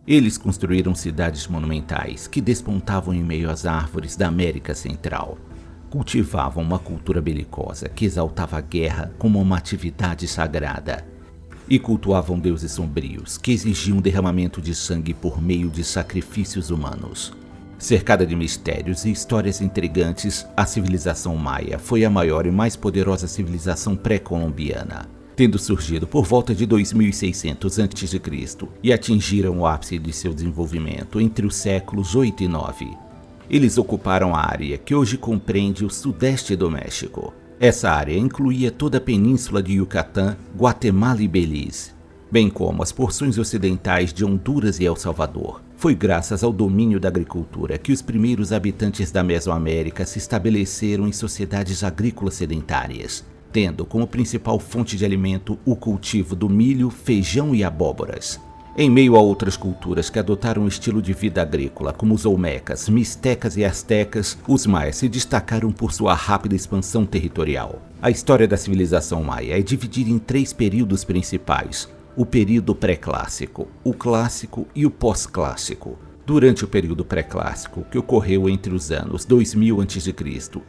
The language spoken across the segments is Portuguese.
Eles construíram cidades monumentais que despontavam em meio às árvores da América Central. Cultivavam uma cultura belicosa que exaltava a guerra como uma atividade sagrada. E cultuavam deuses sombrios que exigiam derramamento de sangue por meio de sacrifícios humanos. Cercada de mistérios e histórias intrigantes, a civilização maia foi a maior e mais poderosa civilização pré-colombiana, tendo surgido por volta de 2600 a.C. e atingiram o ápice de seu desenvolvimento entre os séculos 8 e 9. Eles ocuparam a área que hoje compreende o sudeste do México. Essa área incluía toda a península de Yucatán, Guatemala e Belize, bem como as porções ocidentais de Honduras e El Salvador. Foi graças ao domínio da agricultura que os primeiros habitantes da Mesoamérica se estabeleceram em sociedades agrícolas sedentárias, tendo como principal fonte de alimento o cultivo do milho, feijão e abóboras. Em meio a outras culturas que adotaram um estilo de vida agrícola, como os olmecas, mistecas e astecas, os maias se destacaram por sua rápida expansão territorial. A história da civilização maia é dividida em 3 períodos principais: o período pré-clássico, o clássico e o pós-clássico. Durante o período pré-clássico, que ocorreu entre os anos 2000 a.C.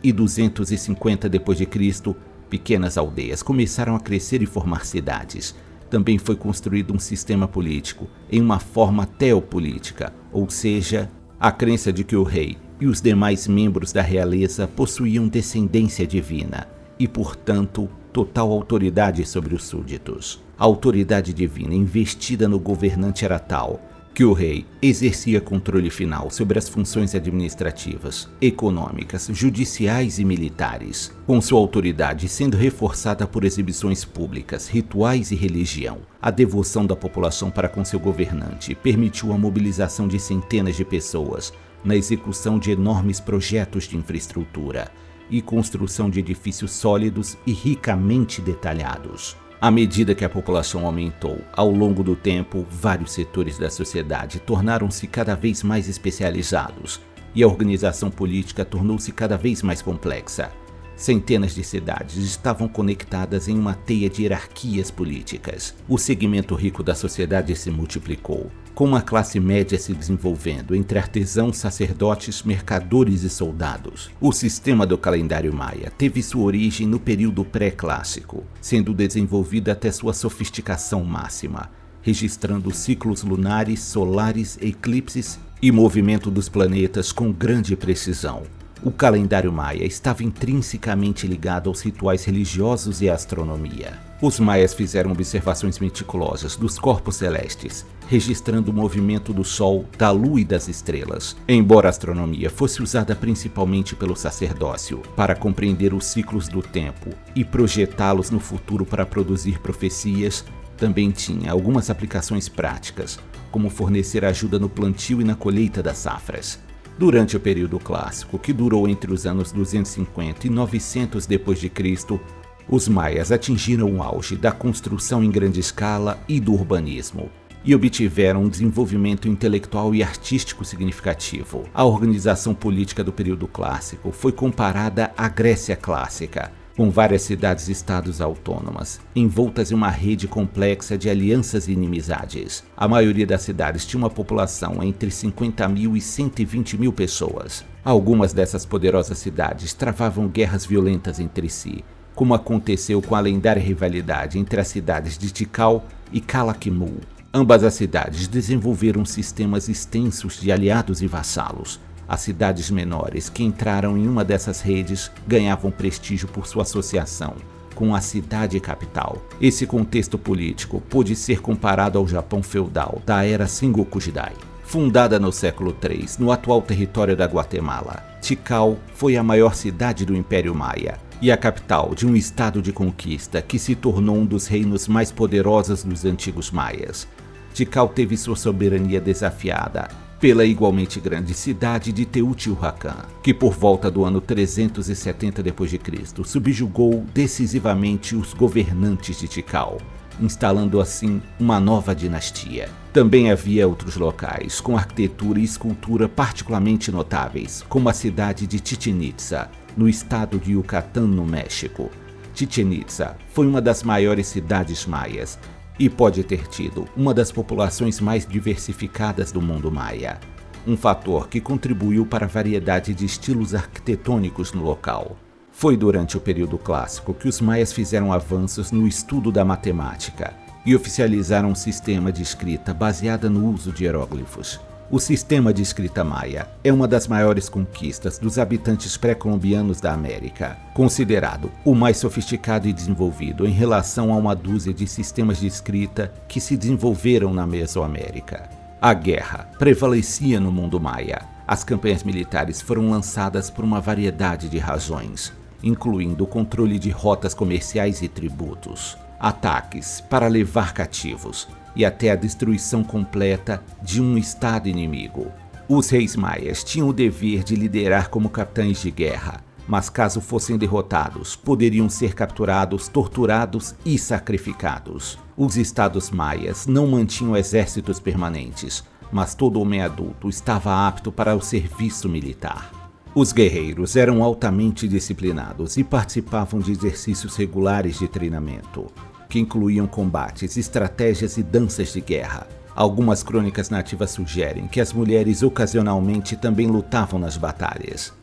e 250 d.C., pequenas aldeias começaram a crescer e formar cidades. Também foi construído um sistema político em uma forma teopolítica, ou seja, a crença de que o rei e os demais membros da realeza possuíam descendência divina e, portanto, total autoridade sobre os súditos. A autoridade divina investida no governante era tal que o rei exercia controle final sobre as funções administrativas, econômicas, judiciais e militares, com sua autoridade sendo reforçada por exibições públicas, rituais e religião. A devoção da população para com seu governante permitiu a mobilização de centenas de pessoas na execução de enormes projetos de infraestrutura e construção de edifícios sólidos e ricamente detalhados. À medida que a população aumentou ao longo do tempo, vários setores da sociedade tornaram-se cada vez mais especializados e a organização política tornou-se cada vez mais complexa. Centenas de cidades estavam conectadas em uma teia de hierarquias políticas. O segmento rico da sociedade se multiplicou, com uma classe média se desenvolvendo entre artesãos, sacerdotes, mercadores e soldados. O sistema do calendário maia teve sua origem no período pré-clássico, sendo desenvolvido até sua sofisticação máxima, registrando ciclos lunares, solares, eclipses e movimento dos planetas com grande precisão. O calendário maia estava intrinsecamente ligado aos rituais religiosos e à astronomia. Os maias fizeram observações meticulosas dos corpos celestes, registrando o movimento do Sol, da Lua e das estrelas. Embora a astronomia fosse usada principalmente pelo sacerdócio para compreender os ciclos do tempo e projetá-los no futuro para produzir profecias, também tinha algumas aplicações práticas, como fornecer ajuda no plantio e na colheita das safras. Durante o período clássico, que durou entre os anos 250 e 900 d.C., os maias atingiram o auge da construção em grande escala e do urbanismo, e obtiveram um desenvolvimento intelectual e artístico significativo. A organização política do período clássico foi comparada à Grécia clássica, com várias cidades-estados autônomas, envoltas em uma rede complexa de alianças e inimizades. A maioria das cidades tinha uma população entre 50 mil e 120 mil pessoas. Algumas dessas poderosas cidades travavam guerras violentas entre si, como aconteceu com a lendária rivalidade entre as cidades de Tikal e Calakmul. Ambas as cidades desenvolveram sistemas extensos de aliados e vassalos. As cidades menores que entraram em uma dessas redes ganhavam prestígio por sua associação com a cidade capital. Esse contexto político pôde ser comparado ao Japão feudal da era Sengoku Jidai. Fundada no século III, no atual território da Guatemala, Tikal foi a maior cidade do Império Maia e a capital de um estado de conquista que se tornou um dos reinos mais poderosos dos antigos maias. Tikal teve sua soberania desafiada pela igualmente grande cidade de Teotihuacan, que por volta do ano 370 d.C. subjugou decisivamente os governantes de Tikal, instalando assim uma nova dinastia. Também havia outros locais com arquitetura e escultura particularmente notáveis, como a cidade de Chichén Itzá, no estado de Yucatán, no México. Chichén Itzá foi uma das maiores cidades maias e pode ter tido uma das populações mais diversificadas do mundo maia, um fator que contribuiu para a variedade de estilos arquitetônicos no local. Foi durante o período clássico que os maias fizeram avanços no estudo da matemática e oficializaram um sistema de escrita baseada no uso de hieróglifos. O sistema de escrita maia é uma das maiores conquistas dos habitantes pré-colombianos da América, considerado o mais sofisticado e desenvolvido em relação a uma dúzia de sistemas de escrita que se desenvolveram na Mesoamérica. A guerra prevalecia no mundo maia. As campanhas militares foram lançadas por uma variedade de razões, incluindo o controle de rotas comerciais e tributos, ataques para levar cativos e até a destruição completa de um estado inimigo. Os reis maias tinham o dever de liderar como capitães de guerra, mas caso fossem derrotados, poderiam ser capturados, torturados e sacrificados. Os estados maias não mantinham exércitos permanentes, mas todo homem adulto estava apto para o serviço militar. Os guerreiros eram altamente disciplinados e participavam de exercícios regulares de treinamento, que incluíam combates, estratégias e danças de guerra. Algumas crônicas nativas sugerem que as mulheres ocasionalmente também lutavam nas batalhas.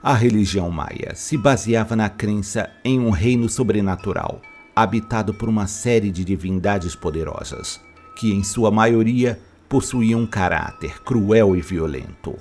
A religião maia se baseava na crença em um reino sobrenatural, habitado por uma série de divindades poderosas, que em sua maioria possuíam um caráter cruel e violento,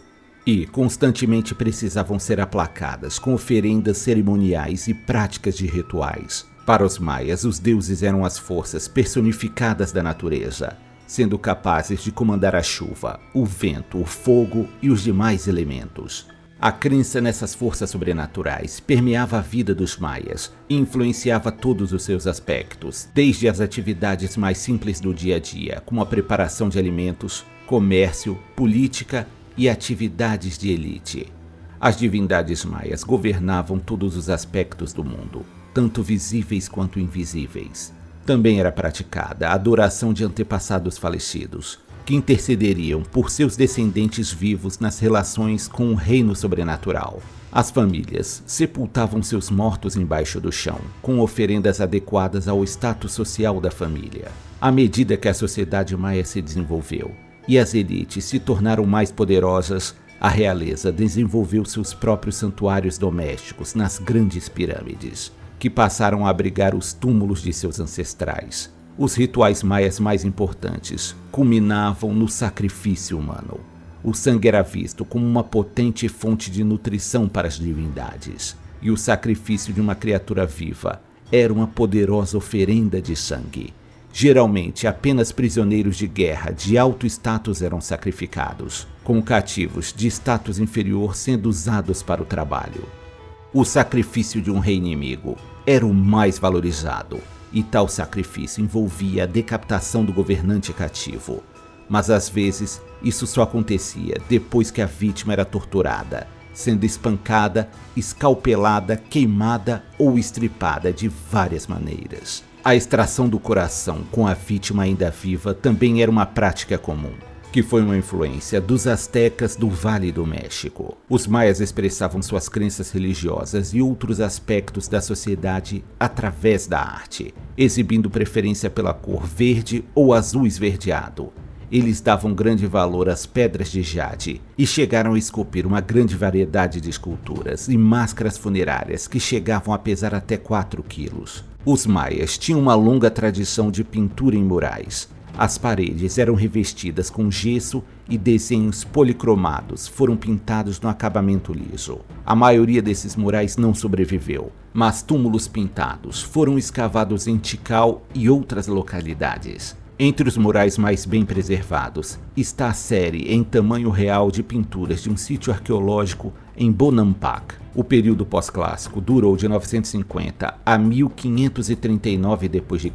e constantemente precisavam ser aplacadas com oferendas cerimoniais e práticas de rituais. Para os maias, os deuses eram as forças personificadas da natureza, sendo capazes de comandar a chuva, o vento, o fogo e os demais elementos. A crença nessas forças sobrenaturais permeava a vida dos maias e influenciava todos os seus aspectos, desde as atividades mais simples do dia a dia, como a preparação de alimentos, comércio, política e atividades de elite. As divindades maias governavam todos os aspectos do mundo, tanto visíveis quanto invisíveis. Também era praticada a adoração de antepassados falecidos, que intercederiam por seus descendentes vivos nas relações com o reino sobrenatural. As famílias sepultavam seus mortos embaixo do chão, com oferendas adequadas ao status social da família. À medida que a sociedade maia se desenvolveu e as elites se tornaram mais poderosas, a realeza desenvolveu seus próprios santuários domésticos nas grandes pirâmides, que passaram a abrigar os túmulos de seus ancestrais. Os rituais maias mais importantes culminavam no sacrifício humano. O sangue era visto como uma potente fonte de nutrição para as divindades, e o sacrifício de uma criatura viva era uma poderosa oferenda de sangue. Geralmente, apenas prisioneiros de guerra de alto status eram sacrificados, com cativos de status inferior sendo usados para o trabalho. O sacrifício de um rei inimigo era o mais valorizado, e tal sacrifício envolvia a decapitação do governante cativo. Mas às vezes isso só acontecia depois que a vítima era torturada, sendo espancada, escalpelada, queimada ou estripada de várias maneiras. A extração do coração com a vítima ainda viva também era uma prática comum, que foi uma influência dos astecas do Vale do México. Os maias expressavam suas crenças religiosas e outros aspectos da sociedade através da arte, exibindo preferência pela cor verde ou azul esverdeado. Eles davam grande valor às pedras de jade e chegaram a esculpir uma grande variedade de esculturas e máscaras funerárias que chegavam a pesar até 4 quilos. Os maias tinham uma longa tradição de pintura em murais. As paredes eram revestidas com gesso e desenhos policromados foram pintados no acabamento liso. A maioria desses murais não sobreviveu, mas túmulos pintados foram escavados em Tikal e outras localidades. Entre os murais mais bem preservados está a série em tamanho real de pinturas de um sítio arqueológico em Bonampak. O período pós-clássico durou de 950 a 1539 d.C.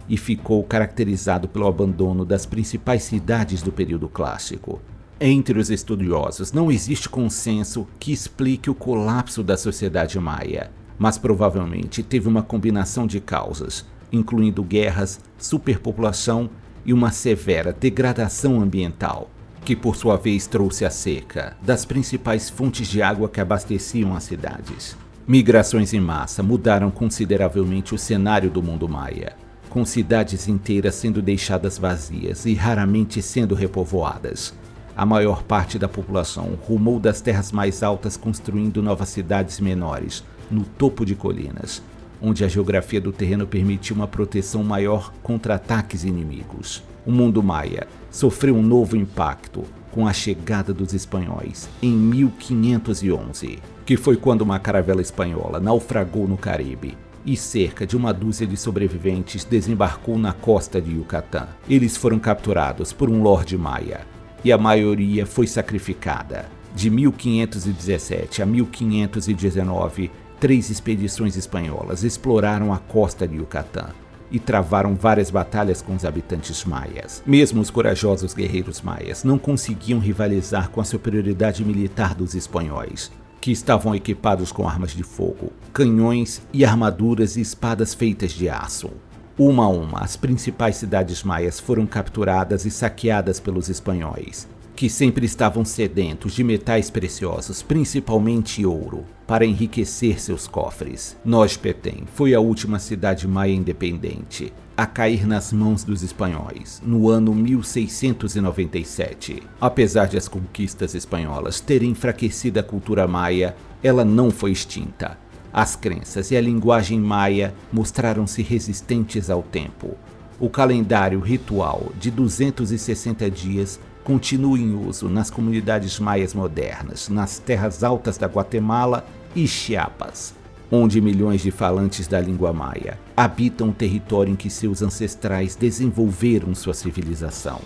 e ficou caracterizado pelo abandono das principais cidades do período clássico. Entre os estudiosos, não existe consenso que explique o colapso da sociedade maia, mas provavelmente teve uma combinação de causas, incluindo guerras, superpopulação e uma severa degradação ambiental, que por sua vez trouxe a seca das principais fontes de água que abasteciam as cidades. Migrações em massa mudaram consideravelmente o cenário do mundo maia, com cidades inteiras sendo deixadas vazias e raramente sendo repovoadas. A maior parte da população rumou das terras mais altas construindo novas cidades menores, no topo de colinas, onde a geografia do terreno permitia uma proteção maior contra ataques inimigos. O mundo maia sofreu um novo impacto com a chegada dos espanhóis em 1511, que foi quando uma caravela espanhola naufragou no Caribe e cerca de uma dúzia de sobreviventes desembarcou na costa de Yucatán. Eles foram capturados por um lorde maia e a maioria foi sacrificada. De 1517 a 1519, 3 expedições espanholas exploraram a costa de Yucatán e travaram várias batalhas com os habitantes maias. Mesmo os corajosos guerreiros maias não conseguiam rivalizar com a superioridade militar dos espanhóis, que estavam equipados com armas de fogo, canhões e armaduras e espadas feitas de aço. Uma a uma, as principais cidades maias foram capturadas e saqueadas pelos espanhóis, que sempre estavam sedentos de metais preciosos, principalmente ouro, para enriquecer seus cofres. Noz Petén foi a última cidade maia independente a cair nas mãos dos espanhóis, no ano 1697. Apesar de as conquistas espanholas terem enfraquecido a cultura maia, ela não foi extinta. As crenças e a linguagem maia mostraram-se resistentes ao tempo. O calendário ritual de 260 dias continua em uso nas comunidades maias modernas, nas terras altas da Guatemala e Chiapas, onde milhões de falantes da língua maia habitam o território em que seus ancestrais desenvolveram sua civilização.